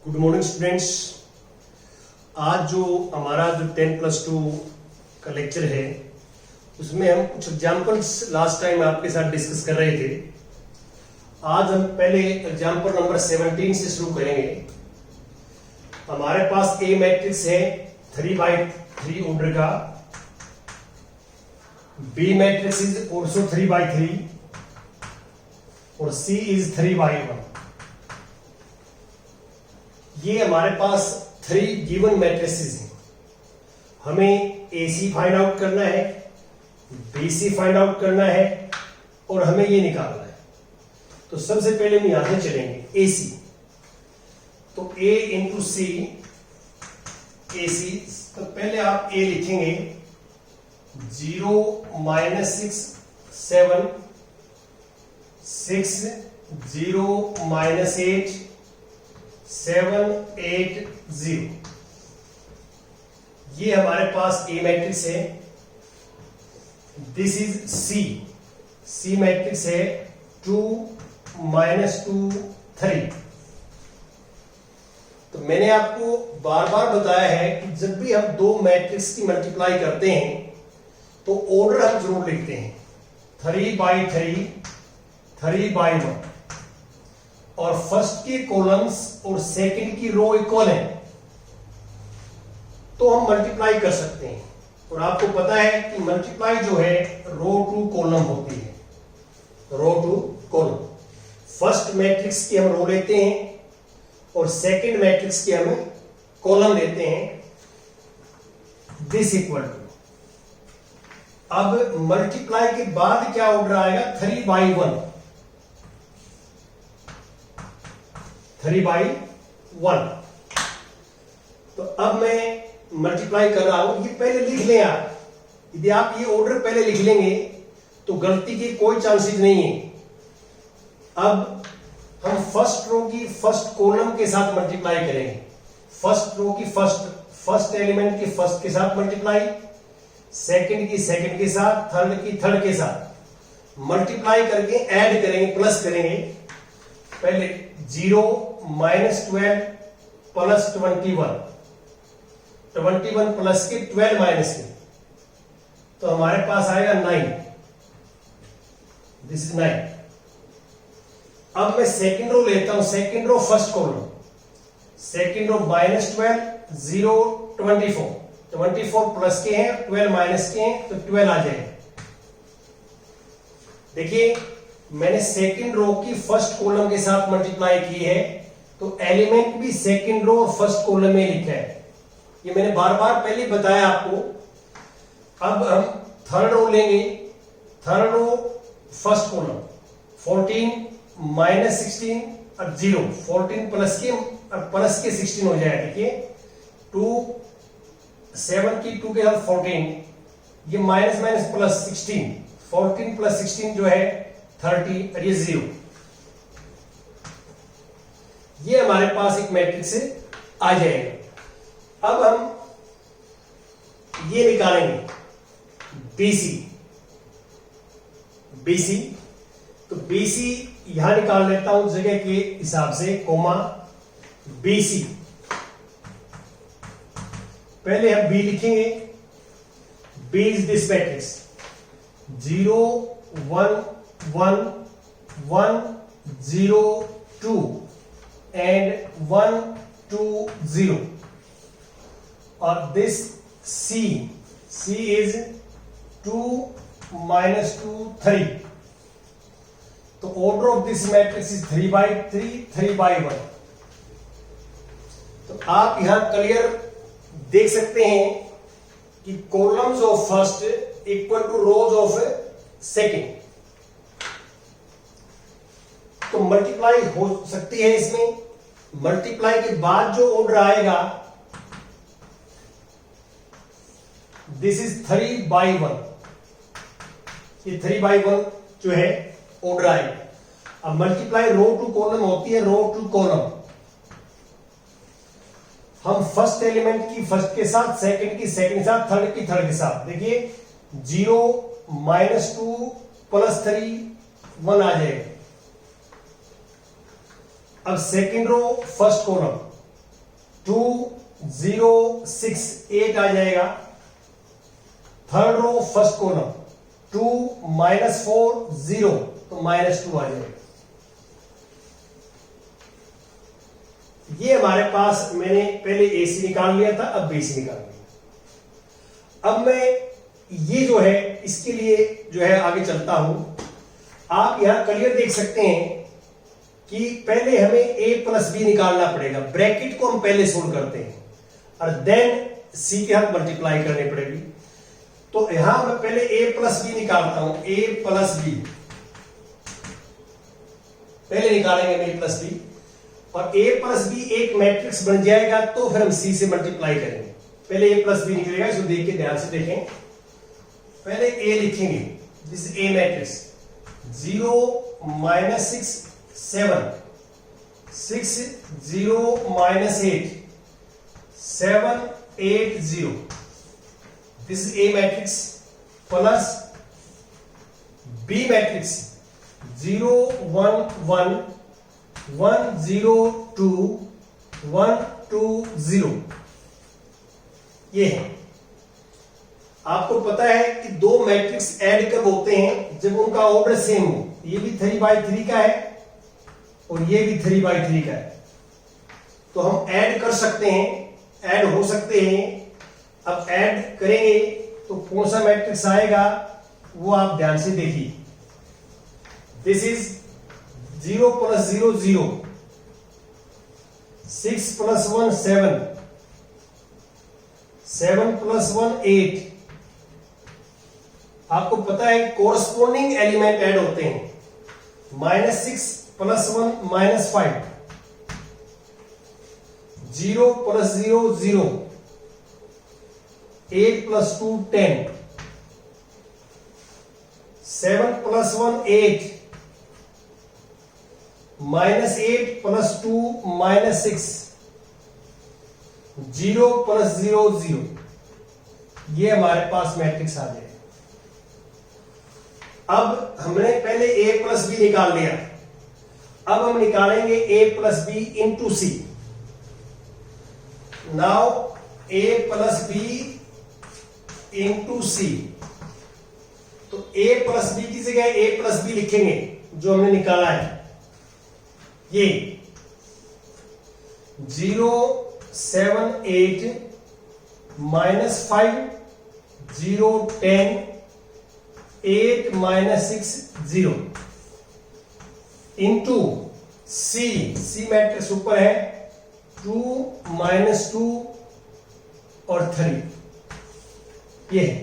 Good morning students. आज जो हमारा 10+2 का लेक्चर है उसमें हम कुछ एग्जाम्पल्स लास्ट टाइम आपके साथ डिस्कस कर रहे थे। आज हम पहले एग्जाम्पल नंबर 17 से शुरू करेंगे। हमारे पास ए मैट्रिक्स है 3x3 ऑर्डर का, B matrix is also 3x3 और सी इज 3x1। ये हमारे पास 3 गिवन मैट्रिसेस हैं। हमें AC फाइंड आउट करना है, BC फाइंड आउट करना है और हमें ये निकालना है। तो सबसे पहले हम यहां से चलेंगे AC। तो A इंटू C AC। तो पहले आप A लिखेंगे 0 -6 7 6 0 -8 7 8 0। ये हमारे पास ए मैट्रिक्स है। दिस इज सी मैट्रिक्स है 2 -2 3। तो मैंने आपको बार बार बताया है कि जब भी हम दो मैट्रिक्स की मल्टीप्लाई करते हैं तो ऑर्डर हम जरूर लिखते हैं 3x3 3x1 और फर्स्ट के कॉलम्स और सेकंड की रो इक्वल है तो हम मल्टीप्लाई कर सकते हैं। और आपको पता है कि मल्टीप्लाई जो है रो टू कॉलम होती है, रो टू कॉलम। फर्स्ट मैट्रिक्स की हम रो लेते हैं और सेकंड मैट्रिक्स की हम कॉलम लेते हैं। दिस इक्वल टू, अब मल्टीप्लाई के बाद क्या ऑर्डर आएगा 3x1 3x1। तो अब मैं मल्टीप्लाई कर रहा हूं, ये पहले लिख लें आप। यदि आप ये ऑर्डर पहले लिख लेंगे तो गलती की कोई चांसेस नहीं है। अब हम फर्स्ट रो की फर्स्ट कॉलम के साथ मल्टीप्लाई करेंगे। फर्स्ट रो की फर्स्ट एलिमेंट की फर्स्ट के साथ मल्टीप्लाई, सेकंड की सेकंड के साथ, थर्ड की थर्ड के साथ मल्टीप्लाई करके ऐड करेंगे, प्लस करेंगे। पहले 0 -12 प्लस 21 प्लस के 12 माइनस के, तो हमारे पास आएगा 9। This is 9। अब मैं सेकंड रो लेता हूं, second row first column, second row -12 0 24 plus के हैं 12 माइनस के हैं तो 12 आ जाएगा। देखिए मैंने सेकंड रो की फर्स्ट कॉलम के साथ मल्टीप्लाई की है तो एलिमेंट भी सेकंड रो और फर्स्ट कॉलम में लिखा है। ये मैंने बार बार पहले बताया आपको। अब हम थर्ड रो लेंगे, थर्ड रो फर्स्ट कॉलम 14 -16 और 0 14 प्लस के 16 हो जाएगा। देखिए 2 7 की 2 के साथ 14, ये माइनस माइनस प्लस 16, 14 प्लस 16 जो है 30 और ये 0। ये हमारे पास एक मैट्रिक्स आ जाएगा। अब हम ये निकालेंगे BC। तो BC यहां निकाल लेता हूं जगह के हिसाब से, कोमा BC। पहले हम B लिखेंगे। B is this matrix 0 1 1 1 0 2 and 1 2 0 और this C is 2 -2 3। तो order of this matrix is 3x3 3x1। तो आप यहां क्लियर देख सकते हैं कि columns of first equal to rows of second. तो मल्टीप्लाई हो सकती है इसमें। मल्टीप्लाई के बाद जो ऑर्डर आएगा दिस इज 3x1। ये 3x1 जो है ऑर्डर आएगा। अब मल्टीप्लाई रो टू कॉलम होती है, रो टू कॉलम। हम फर्स्ट एलिमेंट की फर्स्ट के साथ, सेकंड की सेकंड के साथ, थर्ड की थर्ड के साथ। देखिए 0 -2 प्लस 3 1 आ जाएगा। अब सेकंड रो फर्स्ट कॉलम 2 0 6 8 आ जाएगा। थर्ड रो फर्स्ट कॉलम 2 -4 0 तो -2 आ जाएगा। ये हमारे पास मैंने पहले AC निकाल लिया था, अब BC निकाल लिया। अब मैं ये जो है इसके लिए जो है आगे चलता हूं। आप यहां क्लियर देख सकते हैं कि पहले हमें A + B निकालना पड़ेगा। ब्रैकेट को हम पहले सोल्व करते हैं और देन C के साथ मल्टीप्लाई करनी पड़ेगी। तो यहां मैं पहले A + B निकालता हूं। A + B पहले निकालेंगे A + B, और A + B एक मैट्रिक्स बन जाएगा तो फिर हम C से मल्टीप्लाई करेंगे। पहले A + B निकलेगा, इसको देख के ध्यान से देखें। पहले A लिखेंगे, this is A matrix. 0 -6 7 6 0 -8 7 8 0, this is A matrix plus B matrix 0 1 1 1 0 2 1 2 0। ये है। आपको पता है कि दो मैट्रिक्स ऐड कब होते हैं? जब उनका ऑर्डर सेम हो। ये भी 3/3 का है और ये भी 3/3 का है, तो हम ऐड कर सकते हैं, ऐड हो सकते हैं। अब ऐड करेंगे तो कौन सा मैट्रिक्स आएगा वो आप ध्यान से देखिए। This is 0 + 0 0, 6 + 1 7, 7 + 1 8। आपको पता है कोरस्पोंडिंग एलिमेंट ऐड होते हैं। -6 + 1 -5, 0 + 0 0, 8 + 2 10, 7 + 1 8, -8 + 2 -6, 0 + 0 0। ये हमारे पास मैट्रिक्स आ जाएगा। अब हमने पहले A + B निकाल लिया, अब हम निकालेंगे A + B into C। Now A + B into C, तो A + B की जगह A + B लिखेंगे जो हमने निकाला है। ये 0 7 8 -5 0 10 8 -6 0 इंटू C मैट्रिक्स ऊपर है 2 -2 और 3। ये है।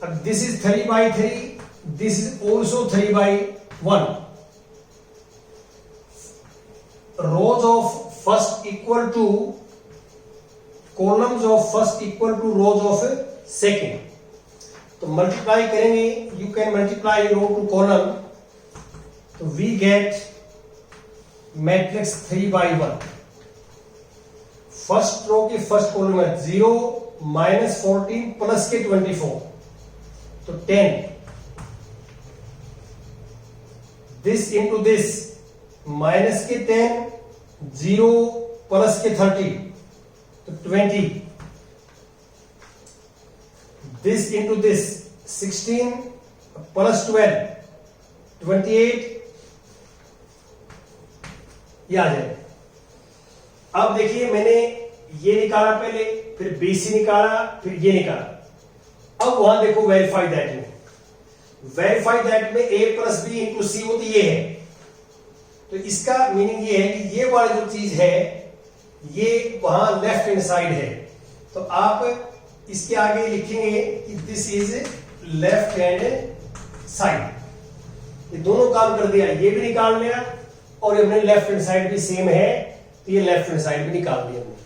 अब this is 3/3, this is also 3/1। rows of first equal to columns of first equal to rows of second। तो मल्टीप्लाई करेंगे, you can multiply row to column, तो we get matrix 3/1। First row के फर्स्ट कॉलम में 0 -14 plus के 24 तो 10, this into this minus के 10 0 plus के 30 तो 20, दिस इंटू दिस 16 प्लस 12 28। ये आ जाए। अब देखिए मैंने ये निकाला पहले, फिर BC निकाला, फिर ये निकाला। अब वहां देखो वेरीफाई दैट में, वेरीफाई दैट में A + B इंटू C होती ये है। तो इसका मीनिंग ये है कि ये वाली जो चीज है ये वहां लेफ्ट हैंड साइड है, तो आप इसके आगे लिखेंगे कि this is left hand side. ये दोनों काम कर दिया, ये भी निकाल लिया और हमने लेफ्ट हैंड साइड भी सेम है, तो ये लेफ्ट हैंड साइड भी निकाल दिया हमने।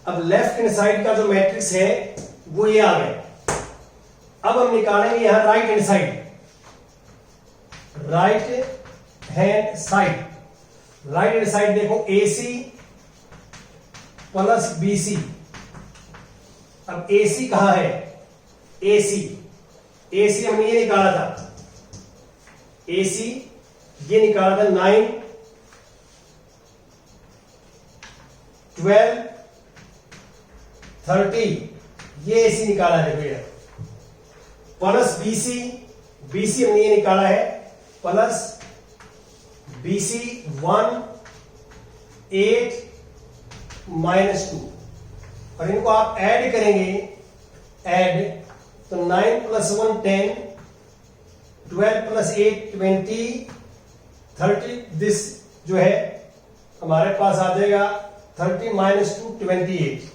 अब लेफ्ट हैंड साइड का जो मैट्रिक्स है वो ये आ गया। अब हम निकालेंगे यहां right hand side, right hand side. Right hand side देखो AC प्लस BC। अब AC कहां है? AC हमने ये निकाला था, AC ये निकाला था 9 12 30 ये ऐसी निकाला है भैया, प्लस BC, BC हमने ये निकाला है प्लस BC 1 8 -2, और इनको आप ऐड करेंगे, ऐड तो 9 + 1 10, 12 + 8 20, 30 दिस जो है हमारे पास आ जाएगा 30 - 2 28।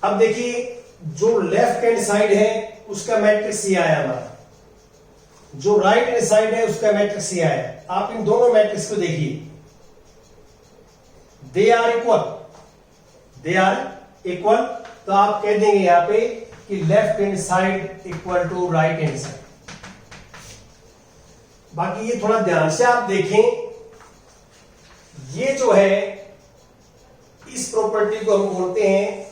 अब देखिए जो लेफ्ट हैंड साइड है उसका मैट्रिक्स ये आया हमारा, जो राइट हैंड साइड है उसका मैट्रिक्स ये आया। आप इन दोनों मैट्रिक्स को देखिए, they are equal, they are equal, तो आप कह देंगे यहां पे कि left hand side equal to right hand side. बाकी ये थोड़ा ध्यान से आप देखें, ये जो है इस प्रॉपर्टी को हम बोलते हैं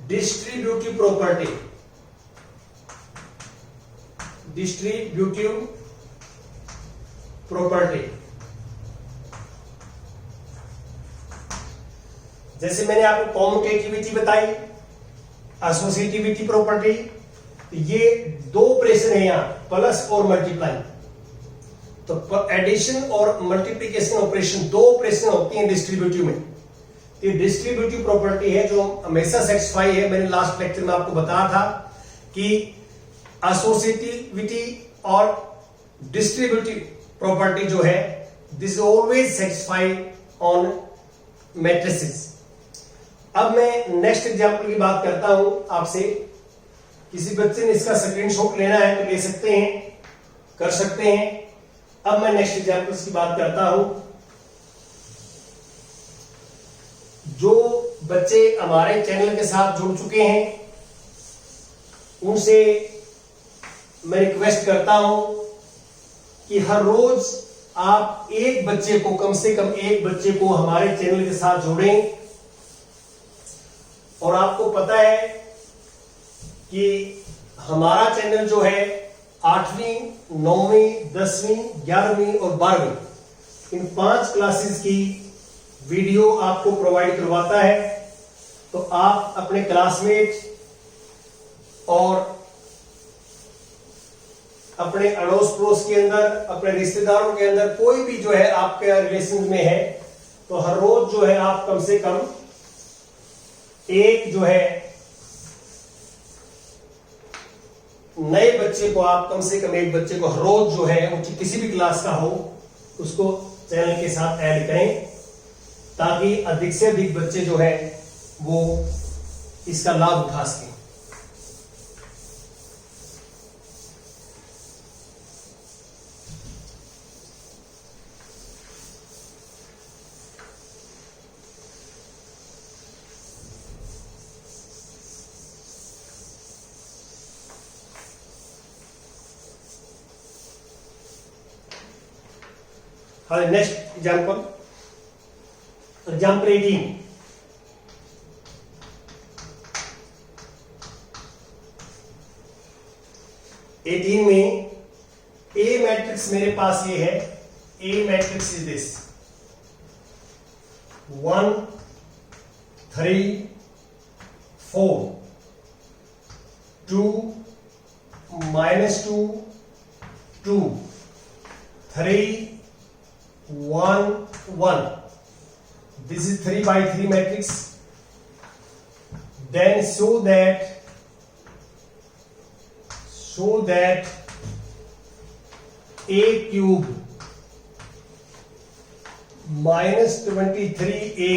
डिस्ट्रीब्यूटिव प्रॉपर्टी, डिस्ट्रीब्यूटिव प्रॉपर्टी। जैसे मैंने आपको कॉम्यूटेटिविटी बताई, एसोसिएटिविटी प्रॉपर्टी, तो ये दो ऑपरेशन है यहां, प्लस और मल्टीप्लाई। तो एडिशन और मल्टीप्लिकेशन ऑपरेशन, दो ऑपरेशन होती हैं डिस्ट्रीब्यूटिव में। तो ये डिस्ट्रीब्यूटिव प्रॉपर्टी है जो हमेशा सेटिस्फाई है। मैंने लास्ट लेक्चर में आपको बताया था कि एसोसिएटिविटी और डिस्ट्रीब्यूटिव प्रॉपर्टी जो है this always satisfied on matrices. अब मैं नेक्स्ट एग्जांपल की बात करता हूं आपसे। किसी बच्चे ने इसका स्क्रीनशॉट लेना है तो ले सकते हैं, कर सकते हैं। अब मैं नेक्स्ट एग्जांपल्स की बात करता हूं। जो बच्चे हमारे चैनल के साथ जुड़ चुके हैं उनसे मैं रिक्वेस्ट करता हूं कि हर रोज आप एक बच्चे को, कम से कम एक बच्चे को हमारे चैनल के साथ जोड़ें। और आपको पता है कि हमारा चैनल जो है 8वीं, 9वीं, 10वीं, 11वीं और 12वीं इन 5 क्लासेस की वीडियो आपको प्रोवाइड करवाता है। तो आप अपने क्लासमेट और अपने अड़ोस पड़ोस के अंदर, अपने रिश्तेदारों के अंदर कोई भी जो है आपके रिलेशन में है, तो हर रोज जो है आप कम से कम एक जो है नए बच्चे को, आप कम से कम एक बच्चे को हर रोज जो है वो किसी भी क्लास का हो उसको चैनल के साथ ऐड करें, ताकि अधिक से अधिक बच्चे जो है वो इसका लाभ उठा सकें। हाँ, नेक्स्ट एग्जाम्पल, एग्जाम्पल 18। में ए मैट्रिक्स मेरे पास ये है, ए matrix is this 1 3 4 2 -2 2 3 1 1. This is 3 by 3 matrix. Then show that a cube -23a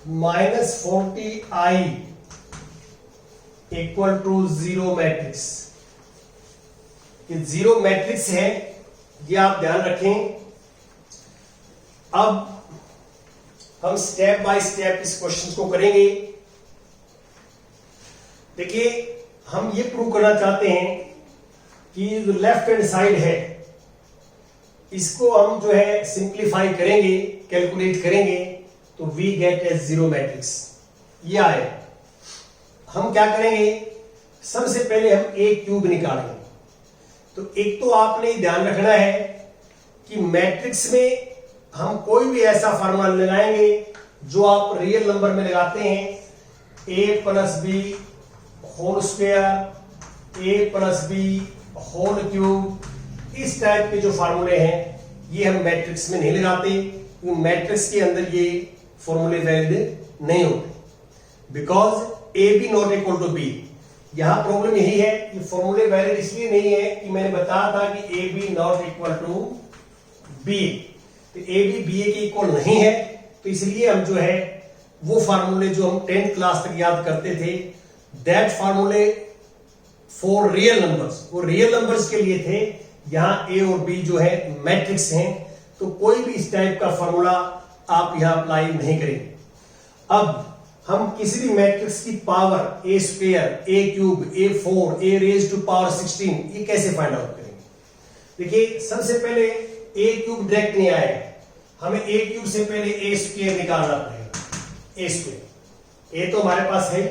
-40i equal to 0 matrix. ये 0 मैट्रिक्स है, ये आप ध्यान रखें। अब हम स्टेप बाय स्टेप इस क्वेश्चन को करेंगे। देखिए, हम ये प्रूव करना चाहते हैं कि जो लेफ्ट हैंड साइड है इसको हम जो है सिंप्लीफाई करेंगे, कैलकुलेट करेंगे, तो वी गेट ए 0 मैट्रिक्स। ये आए, हम क्या करेंगे, सबसे पहले हम ए क्यूब निकालेंगे। तो एक तो आपने ध्यान रखना है कि मैट्रिक्स में हम कोई भी ऐसा फार्मूला लगाएंगे जो आप रियल नंबर में लगाते हैं, a plus b whole square, a plus b whole cube, इस टाइप के जो फार्मूले हैं ये हम मैट्रिक्स में नहीं लगाते, क्योंकि मैट्रिक्स के अंदर ये फॉर्मूले वैलिड नहीं होते, because A B not equal to B. यहां प्रॉब्लम यही है कि फॉर्मूले वैलिड इसलिए नहीं है कि मैंने बताया था कि A B not equal to B, तो ए बी बी ए के इक्वल नहीं है, तो इसलिए हम जो है वो फार्मूले जो हम 10th क्लास तक याद करते थे, दैट फार्मूले फॉर रियल नंबर्स, वो रियल नंबर्स के लिए थे। यहां ए और बी जो है मैट्रिक्स हैं, तो कोई भी इस टाइप का फार्मूला आप यहां अप्लाई नहीं करेंगे। अब हम किसी भी मैट्रिक्स की power A square, A cube, A four, A raise to power 16 ये कैसे फाइंड आउट करेंगे? देखिए, सबसे पहले ए क्यूब डायरेक्ट नहीं आएगा, हमें ए क्यूब से पहले ए स्क्वायर निकालना पड़ेगा। ए स्क्वायर, ए तो हमारे पास है,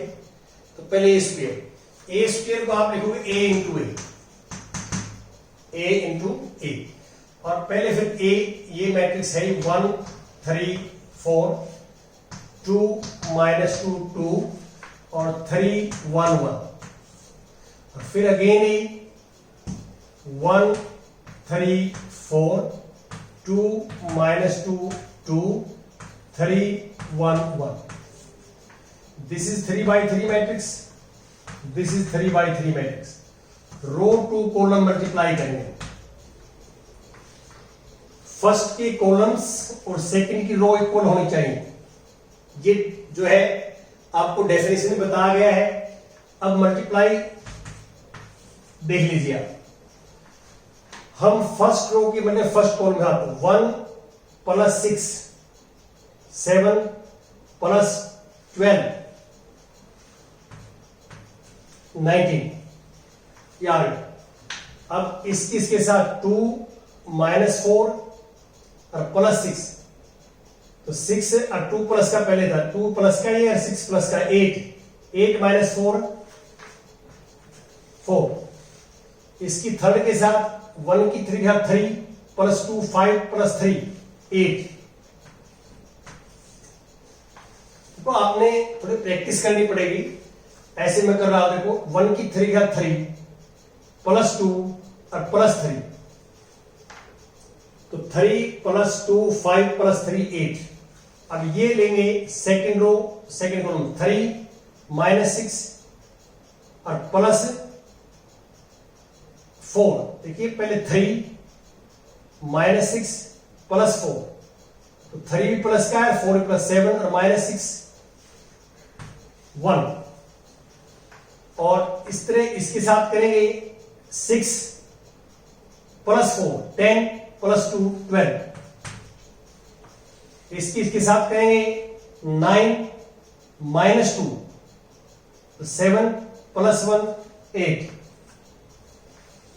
तो पहले ए स्क्वायर, ए स्क्वायर को आप लिखोगे ए इंटू ए, और पहले फिर ए, ये मैट्रिक्स है 1 3 4, 2 -2 2 और 3 1 1, और फिर again A 1 3 4 2 -2 2 3 1 1। This is 3 by 3 matrix, this is 3 by 3 matrix। Row to column multiply करेंगे, फर्स्ट के कॉलम्स और सेकंड की रो इक्वल होनी चाहिए। ये जो है आपको डेफिनेशन में बताया गया है। अब मल्टीप्लाई देख लीजिए आप, हम फर्स्ट रो की मतलब फर्स्ट कॉलम में आते हैं 1 + 6 7 + 12 19 यार। अब इसके साथ 2 - 4 और +6, तो 6 और 2 प्लस का पहले था, 2 प्लस का ये और 6 प्लस का 8, 8 - 4 4। इसकी थर्ड के साथ 1 की 3 का 3 + 2 5 + 3 8। तो आपने थोड़ी प्रैक्टिस करनी पड़ेगी। ऐसे मैं कर रहा हूं, देखो 1 की 3 का 3 + 2 और +3, तो 3 + 2 5 + 3 8। अब ये लेंगे सेकंड रो, सेकंड कॉलम 3 - 6 और +4। देखिए पहले 3 - 6 + 4, तो 3 प्लस का है 4 + 7 और -6 1। और इस तरह इसके साथ करेंगे 6 + 4 10 + 2 12। इसके साथ करेंगे 9 - 2 तो 7 + 1 8।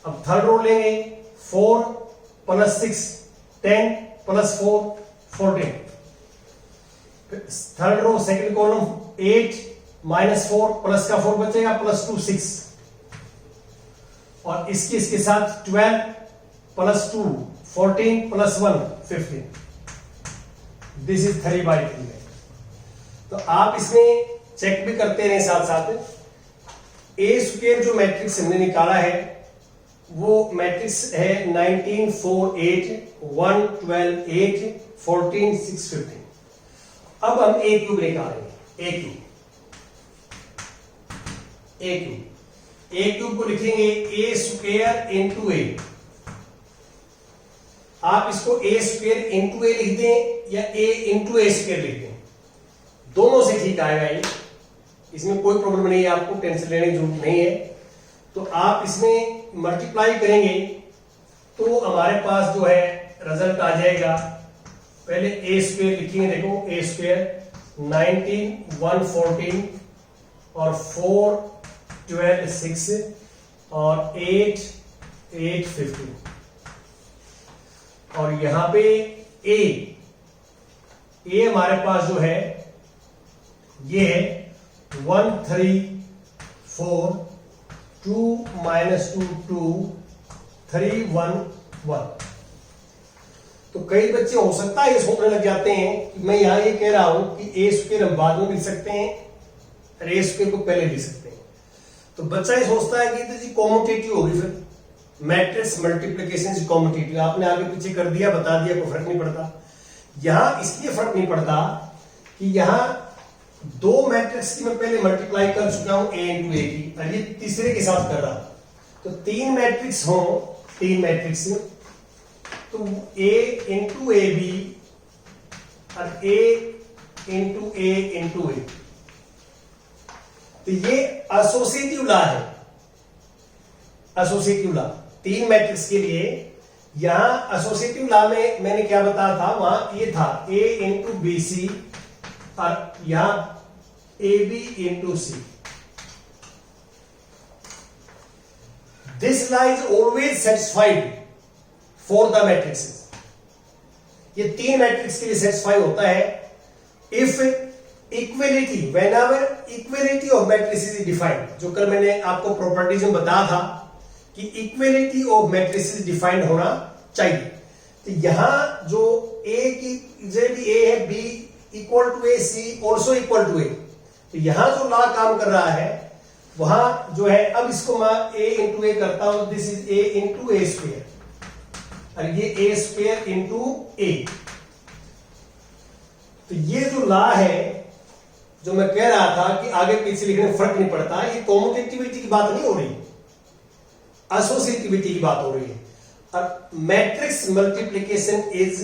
अब थर्ड रो लेंगे 4 + 6 10 + 4 14। Third row second column 8 - 4 plus का 4 बचेगा +2 6, और इसके साथ 12 + 2 14 + 1 15। दिस इज 3 by 3 है। तो आप इसमें चेक भी करते रहे साथ साथ। ए स्क्वायर जो मैट्रिक्स हमने निकाला है वो मैट्रिक्स है 19 4 8 1 12 8 14 6 15। अब हम ए क्यूब निकालेंगे। ए क्यूब को लिखेंगे ए स्क्वायर इंटू ए। आप इसको ए स्क्वायर इंटू ए लिख दें या ए इंटू ए स्क्वायर लिख दें, दोनों से ठीक आएगा ये, इसमें कोई प्रॉब्लम नहीं है, आपको टेंशन लेने की जरूरत नहीं है। तो आप इसमें मल्टीप्लाई करेंगे तो हमारे पास जो है रिजल्ट आ जाएगा। पहले ए स्क्वायर लिखेंगे, देखो ए स्क्वायर 19 1 14 और 4 12 6 और 8 8 15, और यहां पे ए हमारे पास जो है ये है 1 3 4 2 - 2 2 3 1 1। तो कई बच्चे हो सकता है ये सोचने लग जाते हैं कि मैं यहां ये कह रहा हूं कि ए स्क्वायर हम बाद में लिख सकते हैं और ए स्क्वायर को पहले लिख सकते हैं। तो बच्चा ये सोचता है कि तो जी कॉम्यूटेटिव होगी, फिर मैट्रिक्स मल्टीप्लिकेशन कॉम्यूटेटिव, आपने आगे पीछे कर दिया, बता दिया, कोई फर्क नहीं पड़ता। यहां इसलिए फर्क नहीं पड़ता कि यहां दो मैट्रिक्स की मैं पहले मल्टीप्लाई कर चुका हूं ए इंटू ए की, और ये तीसरे के साथ कर रहा हूं। तो तीन मैट्रिक्स हो, तीन मैट्रिक्स, तो ए इंटू ए बी और ए इंटू ए, तो ये एसोसिएटिव लॉ है। एसोसिएटिव लॉ तीन मैट्रिक्स के लिए, यहां एसोसिएटिव लॉ में मैंने क्या बताया था, वहां ये था ए इंटू बी सी और यहां A B into C. This law is always satisfied for the matrices. ये तीन मैट्रिक्स के लिए सेटिस्फाई होता है if equality, whenever equality of matrices is defined. जो कल मैंने आपको प्रॉपर्टीज में बताया था कि इक्वलिटी ऑफ मैट्रिसेस डिफाइंड होना चाहिए। तो यहां जो ए की भी ए है, B equal to A, C also equal to A, तो यहां जो लॉ काम कर रहा है वहां जो है, अब इसको मैं ए इंटू ए करता हूं, this is a into A square और ये ए स्क्वेयर इंटू ए। तो ये जो लॉ है जो मैं कह रहा था कि आगे पीछे लिखने में फर्क नहीं पड़ता, ये कॉम्यूटेटिविटी की बात नहीं हो रही, एसोसिएटिविटी की बात हो रही है। और matrix multiplication is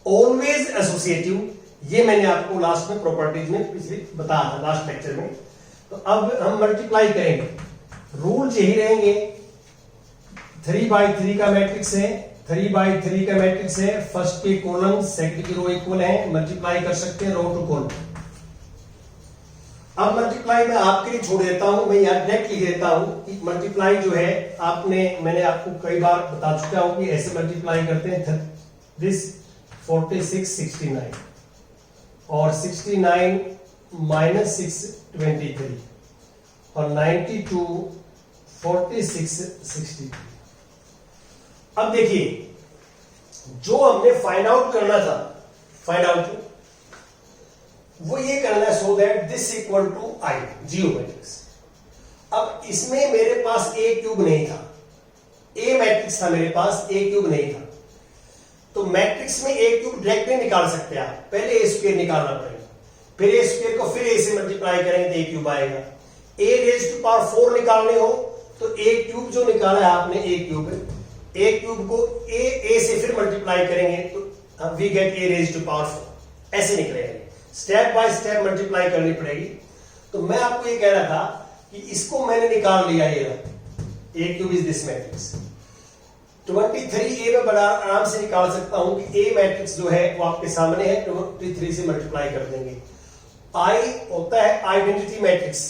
always associative, ये मैंने आपको लास्ट में प्रॉपर्टीज में पिछले बताया था, लास्ट लेक्चर में। तो अब हम मल्टीप्लाई करेंगे, रूल यही रहेंगे, 3x3 का मैट्रिक्स है, 3x3 का मैट्रिक्स है, फर्स्ट के कॉलम सेकंड की रो इक्वल है, मल्टीप्लाई कर सकते हैं रो टू कॉलम। अब मल्टीप्लाई मैं आपके लिए छोड़ देता हूं, मैं यहां डायरेक्ट लिख देता हूं कि मल्टीप्लाई जो है मैंने आपको कई बार बता चुका हूं कि ऐसे मल्टीप्लाई करते हैं, दिस 46 69 और 69 माइनस 6 23 और 92 46 63। अब देखिए जो हमने फाइंड आउट करना था, फाइंड आउट वो ये करना है, so that this equal to I, zero matrix. अब इसमें मेरे पास ए क्यूब नहीं था, ए मैट्रिक्स था मेरे पास, ए क्यूब नहीं था। तो मैट्रिक्स में ए क्यूब डायरेक्ट नहीं निकाल सकते आप, पहले ए स्क्वायर निकालना पड़ेगा, फिर ए स्क्वायर को फिर ए से मल्टीप्लाई करेंगे तो ए क्यूब आएगा। ए रेज टू पावर 4 निकालने हो तो ए क्यूब जो निकाला है आपने, ए क्यूब को ए से फिर मल्टीप्लाई करेंगे तो we get A raise to power 4, ऐसे निकलेगा। स्टेप बाय स्टेप मल्टीप्लाई करनी पड़ेगी। तो मैं आपको ये कह रहा था कि इसको मैंने निकाल लिया, ये ए क्यूब इज दिस मैट्रिक्स 23 ए में बड़ा आराम से निकाल सकता हूं कि ए मैट्रिक्स जो है वो आपके सामने है, 23 से मल्टीप्लाई कर देंगे। आई होता है आइडेंटिटी मैट्रिक्स,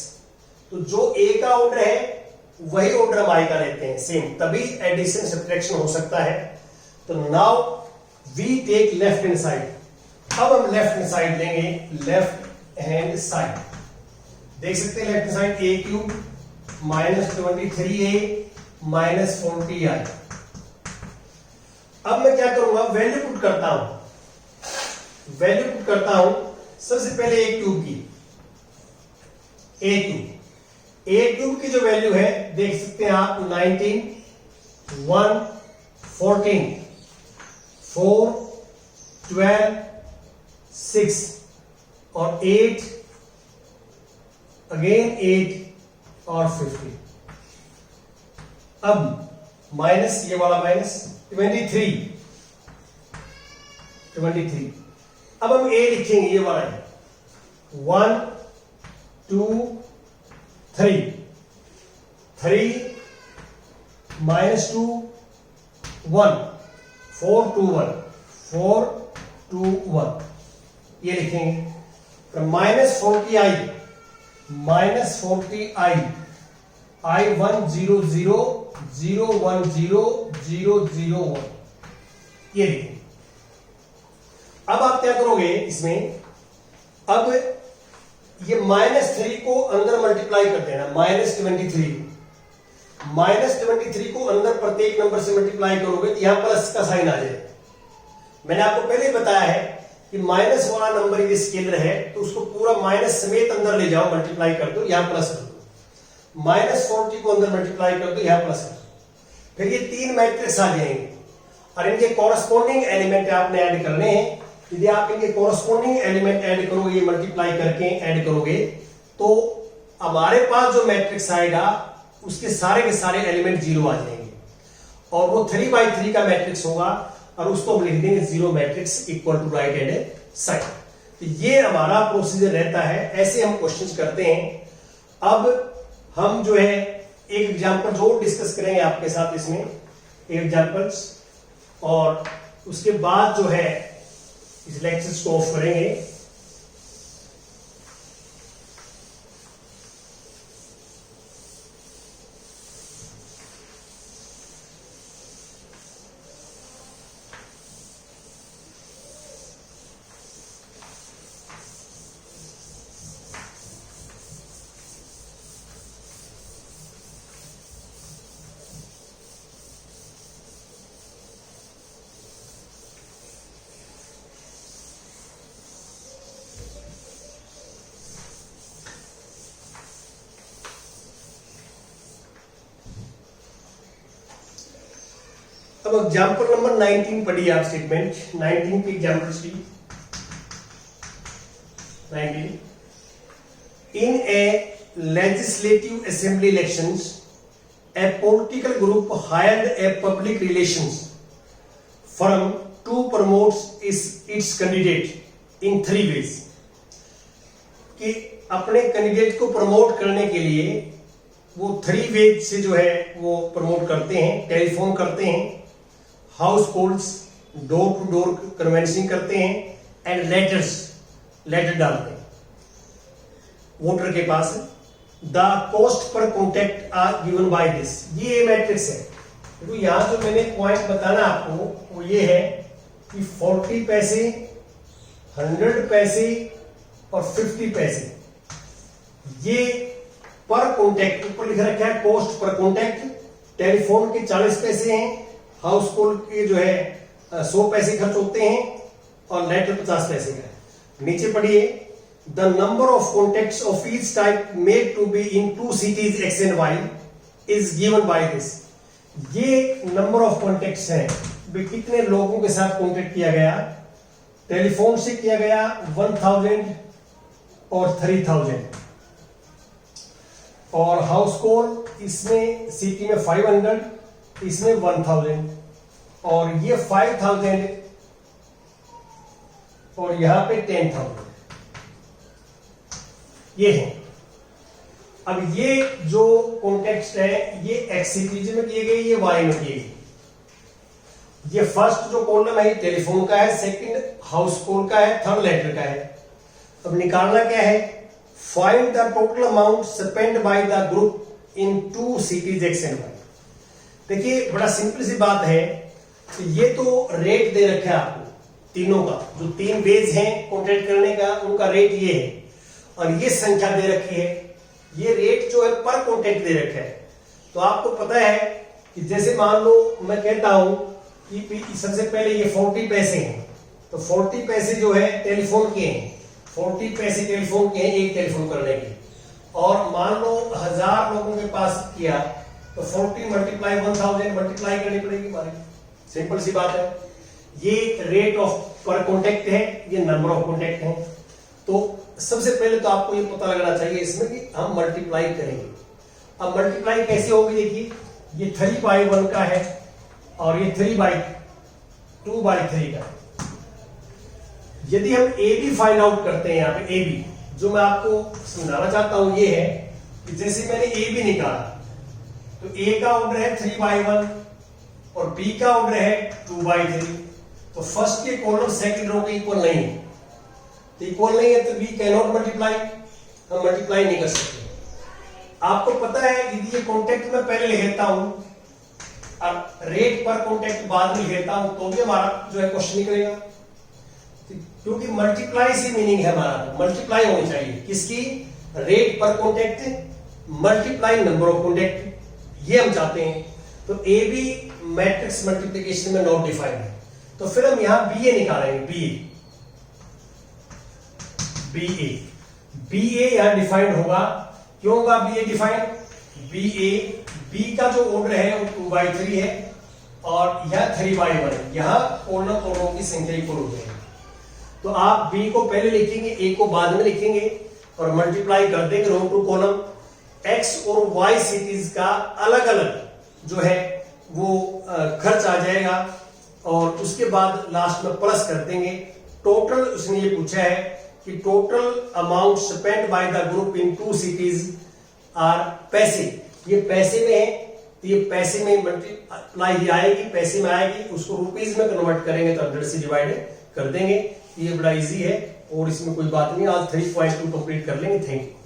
तो जो ए का ऑर्डर है वही ऑर्डर हम आई का लेते हैं सेम, तभी एडिशन सब्ट्रैक्शन हो सकता है। तो now we take left hand side. अब हम लेफ्ट हैंड साइड लेंगे, लेफ्ट हैंड साइड देख सकते हैं, left hand side A cube minus 23a minus 40i। अब मैं क्या करूंगा, वैल्यू पुट करता हूं, वैल्यू पुट करता हूं सबसे पहले ए क्यूब की, ए क्यूब की जो वैल्यू है देख सकते हैं आप, 19 1 14 4 12 6 और 8 अगेन 8 और 50। अब माइनस, ये वाला माइनस 23। अब हम ए लिखेंगे, ये वाला है 1 2 3 माइनस 2 1 4 2 1 4 2 1 ये लिखेंगे। माइनस 40i I 1 0 0 0 1 0 0 0 1 ये लिखेंगे। अब आप क्या करोगे इसमें, अब ये -3 को अंदर मल्टीप्लाई कर देना, -23 को अंदर प्रत्येक नंबर से मल्टीप्लाई करोगे तो यहां प्लस का साइन आ जाएगा। मैंने आपको पहले ही बताया है कि माइनस वाला नंबर यदि स्केलर है तो उसको पूरा माइनस समेत अंदर ले जाओ, मल्टीप्लाई कर दो, यहां प्लस कर दो। -40 को अंदर मल्टीप्लाई कर दो, यहां प्लस कर दो। फिर ये 3 मैट्रिक्स आ जाएंगे और इनके कॉरस्पॉन्डिंग एलिमेंट आपने ऐड करने हैं। यदि आप इनके कॉरस्पॉन्डिंग एलिमेंट ऐड करोगे, मल्टीप्लाई करके ऐड करोगे, तो हमारे पास जो मैट्रिक्स आएगा उसके सारे के सारे एलिमेंट 0 आ जाएंगे और वो 3x3 का मैट्रिक्स होगा और उसको हम लिख देंगे 0 matrix equal to right hand side. तो ये हमारा प्रोसीजर रहता है, ऐसे हम क्वेश्चंस करते हैं। अब हम जो है एक एग्जांपल जो डिस्कस करेंगे आपके साथ, इसमें एक एग्जांपल्स, और उसके बाद जो है इस लेक्चर्स को ऑफ करेंगे। अब एग्जाम्पल नंबर 19 पढ़िए आप, स्टेटमेंट 19 की example C. 19 in a legislative assembly elections a political group hired a public relations firm to promote its candidate in 3 ways। कि अपने कैंडिडेट को प्रमोट करने के लिए वो 3 वेज से जो है वो प्रमोट करते हैं। टेलीफोन करते हैं, house calls, door to door canvassing करते हैं, एंड लेटर डालते हैं वोटर के पास। The cost per contact are given by this, ये मैट्रिक्स है। तो यहां जो मैंने पॉइंट बताना आपको वो ये है कि 40 पैसे, 100 पैसे और 50 पैसे, ये पर कॉन्टेक्ट ऊपर लिख रखा है, कॉस्ट पर कॉन्टेक्ट। टेलीफोन के 40 पैसे हैं, हाउस कॉल के जो है 100 पैसे खर्च होते हैं और लेटर 50 पैसे का है। नीचे पढ़िए, the number of contacts of each type made to be in 2 cities X and Y is given by this. ये नंबर ऑफ कॉन्टेक्ट्स हैं, कितने लोगों के साथ कॉन्टेक्ट किया गया। टेलीफोन से किया गया 1000 और 3000, और हाउस कॉल इसमें सिटी में 500, इसमें 1000, और ये 5000 और यहां पे 10,000, ये है। अब ये जो कॉन्टेक्स्ट है ये एक्स सिटीज में किए गए, ये वाई में किए गए। ये फर्स्ट जो कॉलम है टेलीफोन का है, सेकंड हाउस कॉल का है, थर्ड लेटर का है। अब निकालना क्या है, find the total amount spend by the group in 2 cities X and Y। देखिए बड़ा सिंपल सी बात है, तो ये तो रेट दे रखा है आपको तीनों का, जो 3 वेज हैं कॉन्टेक्ट करने का, उनका रेट ये है, और ये संख्या दे रखी है। ये रेट जो है पर कॉन्टेक्ट दे रखा है। तो आपको पता है कि जैसे मान लो मैं कहता हूं कि सबसे पहले ये 40 पैसे हैं, तो 40 पैसे जो है टेलीफोन के हैं, 40 पैसे टेलीफोन के हैं एक टेलीफोन करने के, और मान लो 1000 लोगों के पास किया तो 40 मल्टीप्लाई 1000 मल्टीप्लाई करनी पड़ेगी हमारी, सिंपल सी बात है। ये रेट ऑफ पर कॉन्टेक्ट है, ये नंबर ऑफ कॉन्टेक्ट है। तो सबसे पहले तो आपको ये पता लगना चाहिए इसमें कि हम मल्टीप्लाई करेंगे। अब मल्टीप्लाई कैसे होगी, देखिए ये 3/1 का है और ये 3/2/3 का है। यदि हम ए बी फाइंड आउट करते हैं, यहाँ पे ए बी जो मैं आपको समझाना चाहता हूं ये है कि जैसे मैंने ए बी निकाला, तो ए का ऑर्डर है 3/1 और बी का ऑर्डर है 2/3। तो फर्स्ट के कॉलम सेकंड रो के इक्वल नहीं है, तो इक्वल नहीं है तो बी कैन नॉट मल्टीप्लाई, हम मल्टीप्लाई नहीं कर सकते। आपको पता है यदि ये कॉन्टेक्ट मैं पहले लिख लेता हूं और रेट पर कॉन्टेक्ट बाद में लिख लेता हूं तो भी हमारा जो है क्वेश्चन निकलेगा, क्योंकि मल्टीप्लाई से मीनिंग है हमारा, मल्टीप्लाई होनी चाहिए किसकी, रेट पर contact multiply number of contact, ये हम चाहते हैं। तो ए बी मैट्रिक्स मल्टीप्लीकेशन में नॉट डिफाइंड है। तो फिर हम यहां बीए निकालेंगे, बीए यहां डिफाइंड होगा। क्यों होगा बीए डिफाइंड? बी का जो ऑर्डर है वो 2/3 है और यह 3/1, यहां कॉलम और रो की संख्या इक्वल हो जाएगी। तो आप बी को पहले लिखेंगे, ए को बाद में लिखेंगे और मल्टीप्लाई कर देंगे रो टू कॉलम। एक्स और वाई सिटीज का अलग अलग जो है वो खर्च आ जाएगा और उसके बाद लास्ट में प्लस कर देंगे। टोटल उसने ये पूछा है कि total amount spend by the group in 2 cities are पैसे, ये पैसे में है तो ये पैसे में मल्टीप्लाई आएगी, पैसे में आएगी, उसको रुपीज में कन्वर्ट करेंगे तो 100 से डिवाइड कर देंगे। ये बड़ा इजी है और इसमें कोई बात नहीं। आज 3.2 कंप्लीट कर लेंगे। Thank you.